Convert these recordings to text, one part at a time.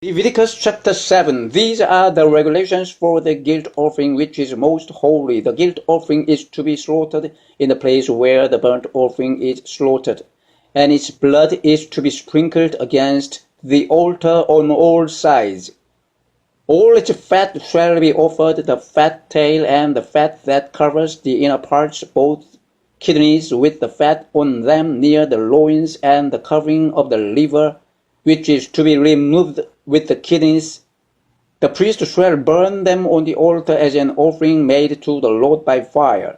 Leviticus chapter 7. These are the regulations for the guilt offering, which is most holy. The guilt offering is to be slaughtered in the place where the burnt offering is slaughtered, and its blood is to be sprinkled against the altar on all sides. All its fat shall be offered, the fat tail and the fat that covers the inner parts, both kidneys with the fat on them near the loins, and the covering of the liver, which is to be removed with the kidneys. The priest shall burn them on the altar as an offering made to the Lord by fire.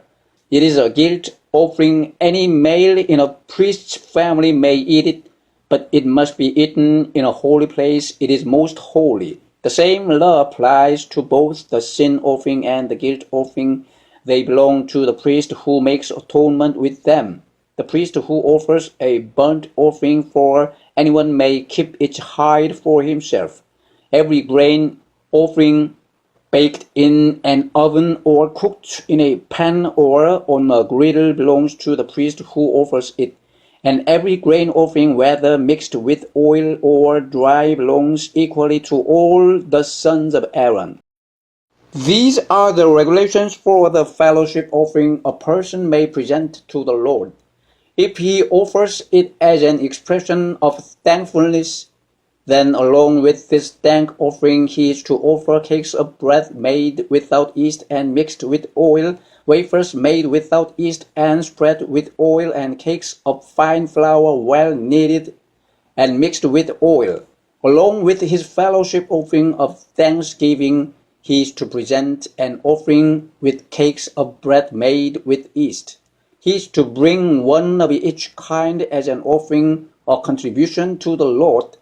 It is a guilt offering. Any male in a priest's family may eat it, but it must be eaten in a holy place. It is most holy. The same law applies to both the sin offering and the guilt offering. They belong to the priest who makes atonement with them. The priest who offers a burnt offering for anyone may keep its hide for himself. Every grain offering baked in an oven or cooked in a pan or on a griddle belongs to the priest who offers it. And every grain offering, whether mixed with oil or dry, belongs equally to all the sons of Aaron. These are the regulations for the fellowship offering a person may present to the Lord. If he offers it as an expression of thankfulness, then along with this thank offering he is to offer cakes of bread made without yeast and mixed with oil, wafers made without yeast and spread with oil, and cakes of fine flour well kneaded and mixed with oil. Along with his fellowship offering of thanksgiving, he is to present an offering with cakes of bread made with yeast. He is to bring one of each kind as an offering or contribution to the Lord.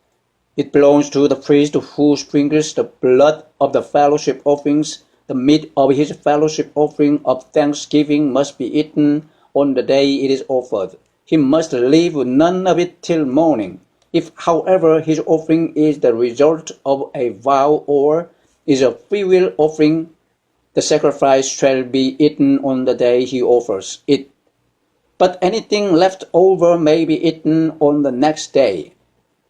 It belongs to the priest who sprinkles the blood of the fellowship offerings. The meat of his fellowship offering of thanksgiving must be eaten on the day it is offered. He must leave none of it till morning. If, however, his offering is the result of a vow or is a freewill offering, the sacrifice shall be eaten on the day he offers it. But anything left over may be eaten on the next day.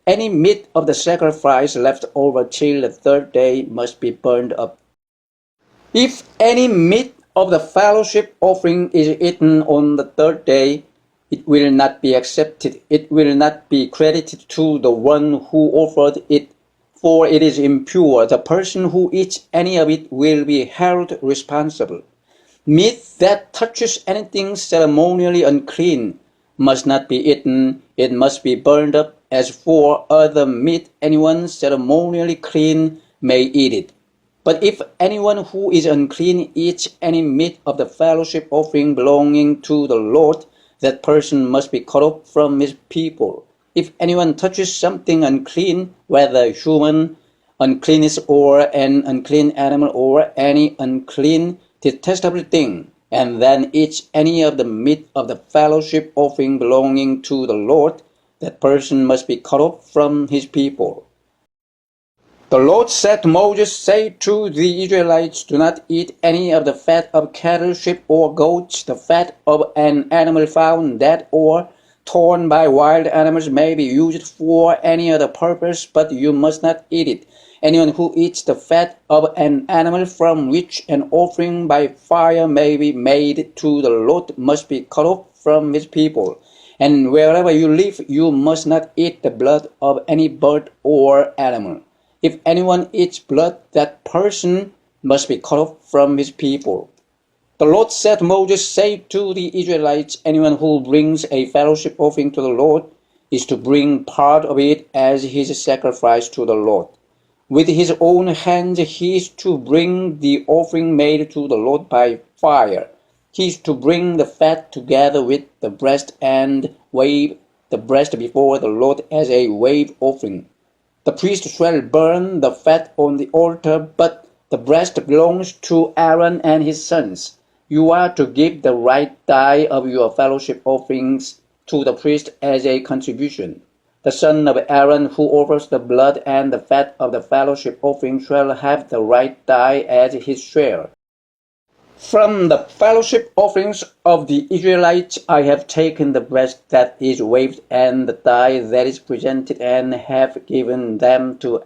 Any meat of the sacrifice left over till the third day must be burned up. If any meat of the fellowship offering is eaten on the third day, it will not be accepted. It will not be credited to the one who offered it, for it is impure. The person who eats any of it will be held responsible. Meat that touches anything ceremonially unclean must not be eaten. It must be burned up. As for other meat, anyone ceremonially clean may eat it. But if anyone who is unclean eats any meat of the fellowship offering belonging to the Lord, that person must be cut off from his people. If anyone touches something unclean, whether human uncleanness or an unclean animal or any unclean detestable thing, and then eats any of the meat of the fellowship offering belonging to the Lord, that person must be cut off from his people. The Lord said to Moses, "Say to the Israelites, do not eat any of the fat of cattle, sheep, or goats. The fat of an animal found dead or torn by wild animals may be used for any other purpose, but you must not eat it. Anyone who eats the fat of an animal from which an offering by fire may be made to the Lord must be cut off from his people. And wherever you live, you must not eat the blood of any bird or animal. If anyone eats blood, that person must be cut off from his people." The Lord said to Moses, "Say to the Israelites, anyone who brings a fellowship offering to the Lord is to bring part of it as his sacrifice to the Lord. With his own hands he is to bring the offering made to the Lord by fire. He is to bring the fat together with the breast and wave the breast before the Lord as a wave offering. The priest shall burn the fat on the altar, but the breast belongs to Aaron and his sons. You are to give the right thigh of your fellowship offerings to the priest as a contribution. The son of Aaron who offers the blood and the fat of the fellowship offering shall have the right thigh as his share. From the fellowship offerings of the Israelites I have taken the breast that is waved and the thigh that is presented, and have given them to